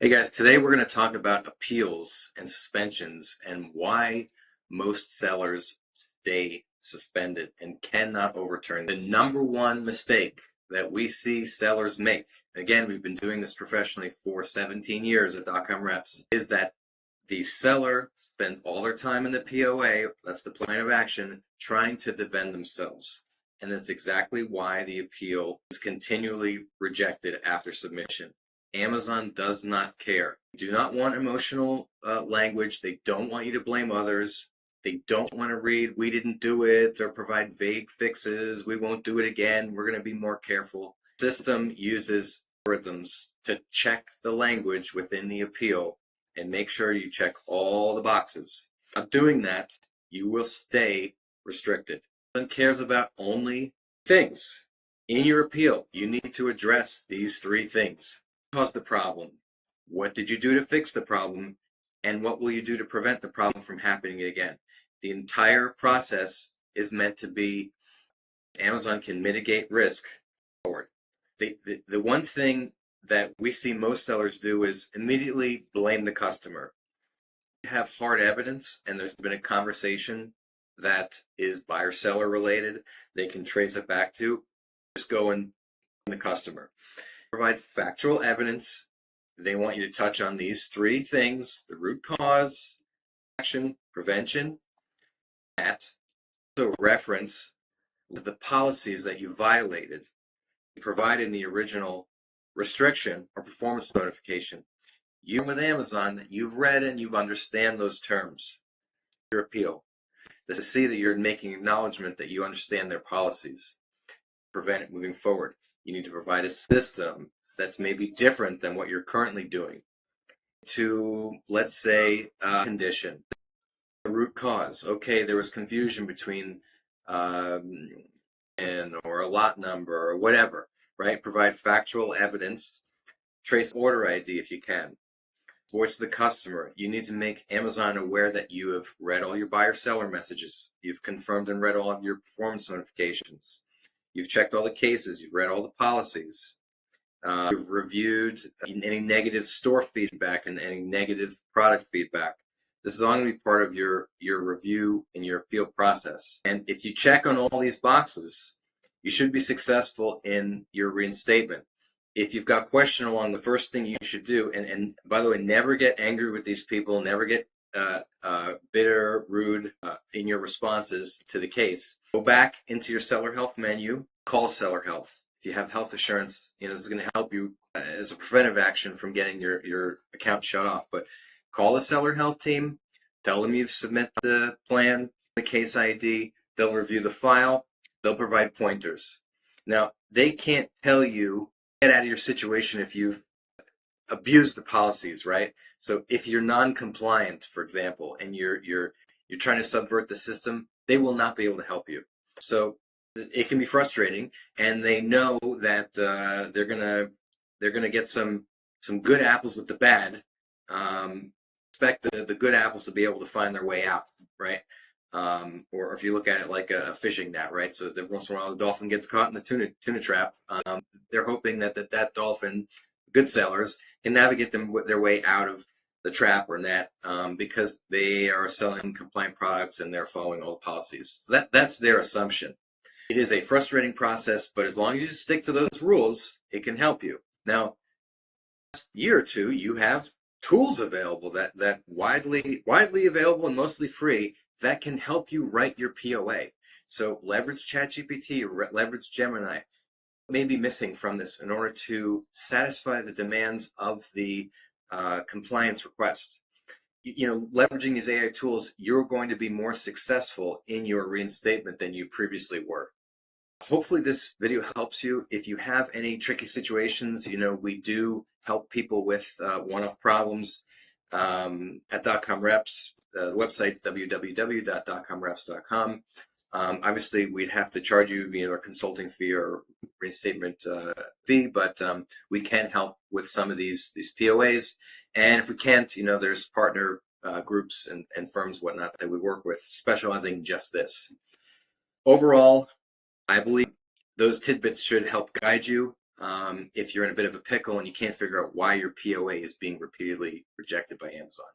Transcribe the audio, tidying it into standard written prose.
Hey guys, today we're going to talk about appeals and suspensions and why most sellers stay suspended and cannot overturn. The number one mistake that we see sellers make, again, we've been doing this professionally for 17 years at .com Reps, is that the seller spends all their time in the POA, that's the plan of action, trying to defend themselves. And that's exactly why the appeal is continually rejected after submission. Amazon does not care. They do not want emotional language. They don't want you to blame others. They don't want to read, we didn't do it, or provide vague fixes. We won't do it again. We're going to be more careful. The system uses algorithms to check the language within the appeal and make sure you check all the boxes. By doing that, you will stay restricted. Amazon cares about only things. In your appeal, you need to address these three things. What caused the problem? What did you do to fix the problem? And what will you do to prevent the problem from happening again? The entire process is meant to be Amazon can mitigate risk forward. The one thing that we see most sellers do is immediately blame the customer. Have hard evidence and there's been a conversation that is buyer-seller related, they can trace it back to, just go and blame the customer. Provide factual evidence. They want you to touch on these three things: the root cause, action, prevention. That also reference the policies that you violated. You provide in the original restriction or performance notification. You with Amazon that you've read and you understand those terms. Your appeal. To see that you're making acknowledgement that you understand their policies. Prevent it moving forward. You need to provide a system that's maybe different than what you're currently doing to, let's say, condition. The root cause. Okay, there was confusion between and or a lot number or whatever, right? Provide factual evidence. Trace order ID if you can. Voice of the customer. You need to make Amazon aware that you have read all your buyer-seller messages. You've confirmed and read all of your performance notifications. You've checked all the cases. You've read all the policies. You've reviewed any negative store feedback and any negative product feedback. This is all going to be part of your review and your appeal process. And if you check on all these boxes, you should be successful in your reinstatement. If you've got question along, the first thing you should do, and by the way, never get angry with these people, never get bitter, rude in your responses to the case. Go back into your seller health menu, call seller health. If you have health assurance, this is going to help you as a preventive action from getting your account shut off. But call the seller health team, tell them you've submitted the plan, the case ID, they'll review the file, they'll provide pointers. Now, they can't tell you get out of your situation if you've abused the policies, right? So if you're non-compliant, for example, and you're trying to subvert the system, they will not be able to help you. So it can be frustrating, and they know that they're gonna get some good apples with the bad. Expect the good apples to be able to find their way out, right? Or if you look at it like a fishing net, right? So every once in a while, the dolphin gets caught in the tuna trap. They're hoping that dolphin, good sellers, can navigate their way out of the trap or net because they are selling compliant products and they're following all the policies. So that's their assumption. It is a frustrating process, but as long as you stick to those rules, it can help you. Now, last year or two, you have tools available that widely available and mostly free that can help you write your POA. So leverage ChatGPT, leverage Gemini. May be missing from this in order to satisfy the demands of the compliance request. Leveraging these AI tools, you're going to be more successful in your reinstatement than you previously were. Hopefully this video helps you. If you have any tricky situations, we do help people with one-off problems at .com Reps. The website's www.comreps.com. Obviously, we'd have to charge you a consulting fee or reinstatement fee, but we can help with some of these POAs. And if we can't, there's partner groups and firms, whatnot, that we work with specializing in just this. Overall, I believe those tidbits should help guide you. if you're in a bit of a pickle and you can't figure out why your POA is being repeatedly rejected by Amazon.